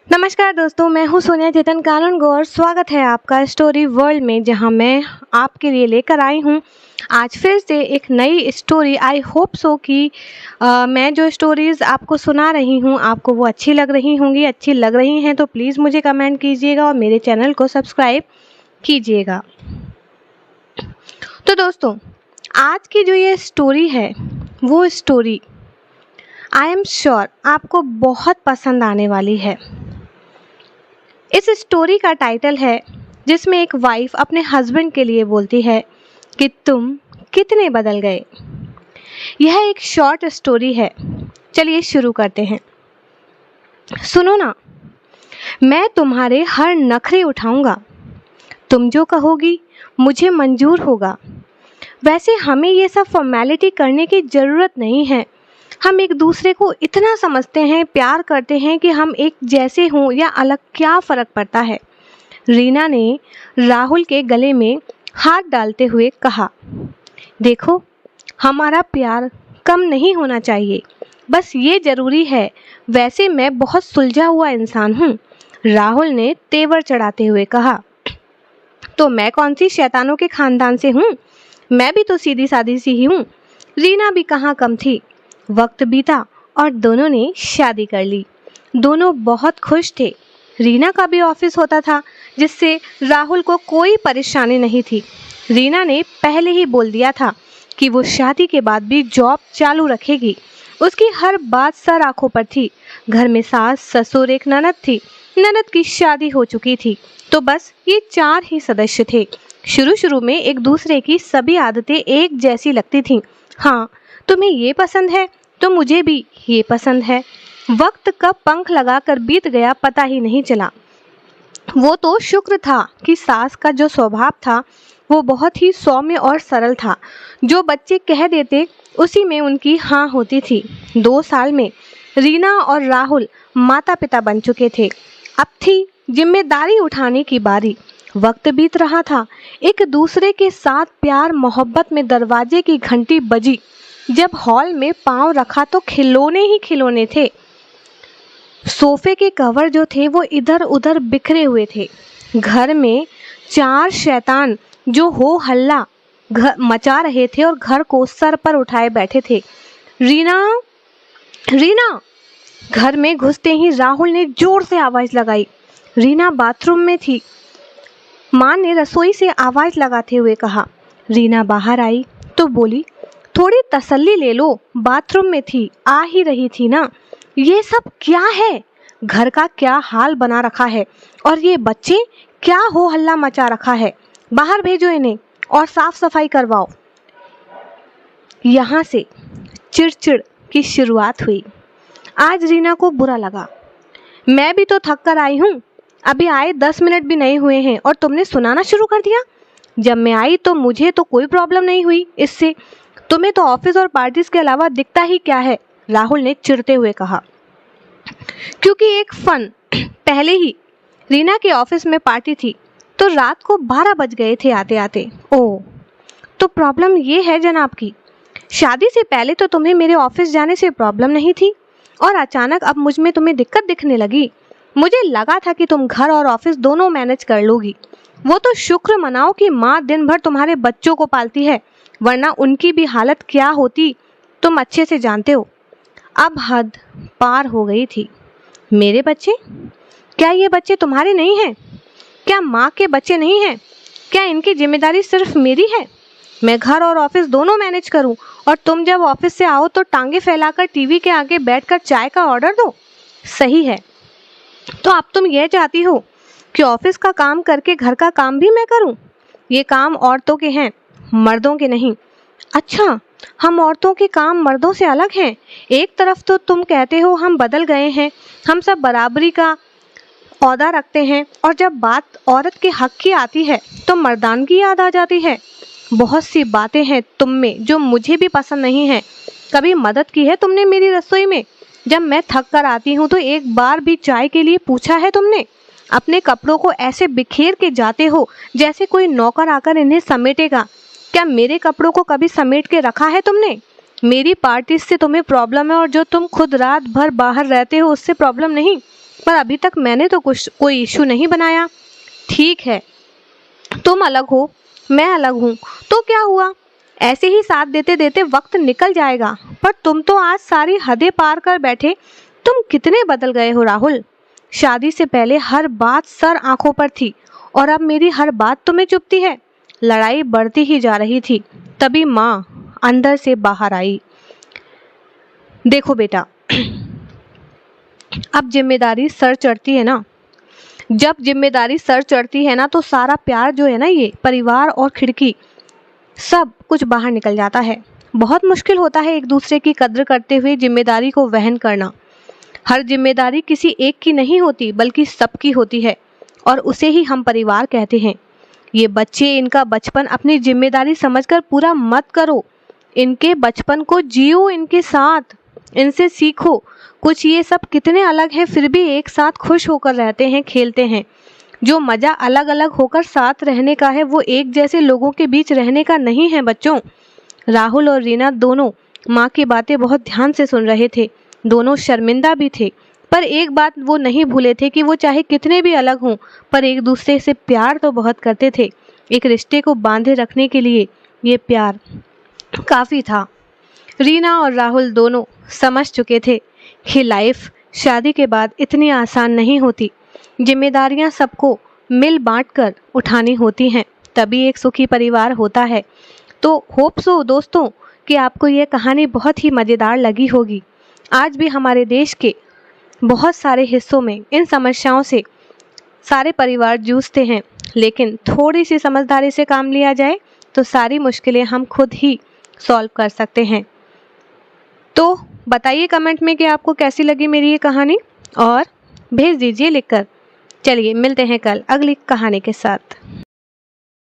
नमस्कार दोस्तों, मैं हूँ सोनिया चेतन कानूनगो। स्वागत है आपका स्टोरी वर्ल्ड में, जहाँ मैं आपके लिए लेकर आई हूँ आज फिर से एक नई स्टोरी। आई होप सो कि मैं जो स्टोरीज़ आपको सुना रही हूँ आपको वो अच्छी लग रही होंगी। अच्छी लग रही हैं तो प्लीज़ मुझे कमेंट कीजिएगा और मेरे चैनल को सब्सक्राइब कीजिएगा। तो दोस्तों, आज की जो ये स्टोरी है वो स्टोरी आई एम श्योर आपको बहुत पसंद आने वाली है। इस स्टोरी का टाइटल है जिसमें एक वाइफ अपने हस्बैंड के लिए बोलती है कि तुम कितने बदल गए। यह एक शॉर्ट स्टोरी है। चलिए शुरू करते हैं। सुनो ना, मैं तुम्हारे हर नखरे उठाऊंगा। तुम जो कहोगी मुझे मंजूर होगा। वैसे हमें ये सब फॉर्मेलिटी करने की ज़रूरत नहीं है। हम एक दूसरे को इतना समझते हैं, प्यार करते हैं कि हम एक जैसे हों या अलग, क्या फ़र्क पड़ता है। रीना ने राहुल के गले में हाथ डालते हुए कहा, देखो, हमारा प्यार कम नहीं होना चाहिए, बस ये ज़रूरी है। वैसे मैं बहुत सुलझा हुआ इंसान हूँ। राहुल ने तेवर चढ़ाते हुए कहा, तो मैं कौन सी शैतानों के ख़ानदान से हूँ? मैं भी तो सीधी सादी सी ही हूँ। रीना भी कहाँ कम थी। वक्त बीता और दोनों ने शादी कर ली। दोनों बहुत खुश थे। रीना का भी ऑफिस होता था जिससे राहुल को कोई परेशानी नहीं थी। रीना ने पहले ही बोल दिया था कि वो शादी के बाद भी जॉब चालू रखेगी। उसकी हर बात सर आंखों पर थी। घर में सास, ससुर, एक ननद थी। ननद की शादी हो चुकी थी तो बस ये 4 ही सदस्य थे। शुरू में एक दूसरे की सभी आदतें एक जैसी लगती थीं। हाँ, तुम्हें ये पसंद है तो मुझे भी ये पसंद है। वक्त कब पंख लगाकर बीत गया पता ही नहीं चला। वो तो शुक्र था कि सास का जो स्वभाव था वो बहुत ही सौम्य और सरल था। जो बच्चे कह देते उसी में उनकी हाँ होती थी। 2 साल में रीना और राहुल माता पिता बन चुके थे। अब थी जिम्मेदारी उठाने की बारी। वक्त बीत रहा था। एक दूसरे के साथ प्यार मोहब्बत में दरवाजे की घंटी बजी। जब हॉल में पांव रखा तो खिलौने ही खिलौने थे। सोफे के कवर जो थे वो इधर उधर बिखरे हुए थे। घर में 4 शैतान जो हो हल्ला मचा रहे थे और घर को सर पर उठाए बैठे थे। रीना, रीना! घर में घुसते ही राहुल ने जोर से आवाज लगाई। रीना बाथरूम में थी। माँ ने रसोई से आवाज लगाते हुए कहा। रीना बाहर आई तो बोली, थोड़ी तसल्ली ले लो, बाथरूम में थी, आ ही रही थी ना। ये सब क्या है? घर का क्या हाल बना रखा है और ये बच्चे क्या हो हल्ला मचा रखा है। बाहर भेजो इन्हें और साफ सफाई करवाओ। यहाँ से चिड़चिड़ की शुरुआत हुई। आज रीना को बुरा लगा। मैं भी तो थक कर आई हूँ। अभी आए 10 मिनट भी नहीं हुए हैं और तुमने सुनाना शुरू कर दिया। जब मैं आई तो मुझे तो कोई प्रॉब्लम नहीं हुई इससे। तुम्हें तो ऑफिस और पार्टीज के अलावा दिखता ही क्या है? राहुल ने चिढ़ते हुए कहा। क्योंकि एक फन पहले ही रीना के ऑफिस में पार्टी थी तो रात को 12 बज गए थे आते आते। ओह, तो प्रॉब्लम ये है जनाब की, शादी से पहले तो तुम्हें मेरे ऑफिस जाने से प्रॉब्लम नहीं थी और अचानक अब मुझ में तुम्हें दिक्कत दिखने लगी। मुझे लगा था कि तुम घर और ऑफिस दोनों मैनेज कर लोगी। वो तो शुक्र मनाओ कि माँ दिन भर तुम्हारे बच्चों को पालती है, वरना उनकी भी हालत क्या होती तुम अच्छे से जानते हो। अब हद पार हो गई थी। मेरे बच्चे? क्या ये बच्चे तुम्हारे नहीं हैं? क्या माँ के बच्चे नहीं हैं? क्या इनकी जिम्मेदारी सिर्फ मेरी है? मैं घर और ऑफिस दोनों मैनेज करूं और तुम जब ऑफिस से आओ तो टांगे फैलाकर टीवी के आगे बैठकर चाय का ऑर्डर दो? सही है। तो अब तुम यह चाहती हो कि ऑफिस का काम करके घर का काम भी मैं करूं? ये काम औरतों के हैं, मर्दों के नहीं। अच्छा, हम औरतों के काम मर्दों से अलग हैं। एक तरफ तो तुम कहते हो हम बदल गए हैं, हम सब बराबरी का औदा रखते हैं, और जब बात औरत के हक की आती है तो मर्दानगी याद आ जाती है। बहुत सी बातें हैं तुम में जो मुझे भी पसंद नहीं है। कभी मदद की है तुमने मेरी रसोई में? जब मैं थक कर आती हूँ तो एक बार भी चाय के लिए पूछा है तुमने? अपने कपड़ों को ऐसे बिखेर के जाते हो जैसे कोई नौकर आकर इन्हें समेटेगा। क्या मेरे कपड़ों को कभी समेट के रखा है तुमने? मेरी पार्टी से तुम्हें प्रॉब्लम है और जो तुम खुद रात भर बाहर रहते हो उससे प्रॉब्लम नहीं। पर अभी तक मैंने तो कोई इशू नहीं बनाया। ठीक है, तुम अलग हो, मैं अलग हूँ, तो क्या हुआ? ऐसे ही साथ देते देते वक्त निकल जाएगा। पर तुम तो आज सारी हदें पार कर बैठे। तुम कितने बदल गए हो राहुल। शादी से पहले हर बात सर आंखों पर थी और अब मेरी हर बात तुम्हें चुभती है। लड़ाई बढ़ती ही जा रही थी, तभी माँ अंदर से बाहर आई। देखो बेटा, अब जिम्मेदारी सर चढ़ती है ना, जब जिम्मेदारी सर चढ़ती है ना तो सारा प्यार जो है ना, ये परिवार और खिड़की सब कुछ बाहर निकल जाता है। बहुत मुश्किल होता है एक दूसरे की कद्र करते हुए जिम्मेदारी को वहन करना। हर जिम्मेदारी किसी एक की नहीं होती बल्कि सबकी होती है और उसे ही हम परिवार कहते हैं। ये बच्चे, इनका बचपन अपनी जिम्मेदारी समझकर पूरा मत करो। इनके बचपन को जियो, इनके साथ, इनसे सीखो। कुछ ये सब कितने अलग हैं फिर भी एक साथ खुश होकर रहते हैं, खेलते हैं। जो मज़ा अलग अलग होकर साथ रहने का है वो एक जैसे लोगों के बीच रहने का नहीं है बच्चों। राहुल और रीना दोनों माँ की बातें बहुत ध्यान से सुन रहे थे। दोनों शर्मिंदा भी थे, पर एक बात वो नहीं भूले थे कि वो चाहे कितने भी अलग हों पर एक दूसरे से प्यार तो बहुत करते थे। एक रिश्ते को बांधे रखने के लिए ये प्यार काफ़ी था। रीना और राहुल दोनों समझ चुके थे कि लाइफ शादी के बाद इतनी आसान नहीं होती। जिम्मेदारियां सबको मिल बांट कर उठानी होती हैं, तभी एक सुखी परिवार होता है। तो होप सो दोस्तों कि आपको ये कहानी बहुत ही मज़ेदार लगी होगी। आज भी हमारे देश के बहुत सारे हिस्सों में इन समस्याओं से सारे परिवार जूझते हैं, लेकिन थोड़ी सी समझदारी से काम लिया जाए तो सारी मुश्किलें हम खुद ही सॉल्व कर सकते हैं। तो बताइए कमेंट में कि आपको कैसी लगी मेरी ये कहानी और भेज दीजिए लिखकर। चलिए मिलते हैं कल अगली कहानी के साथ।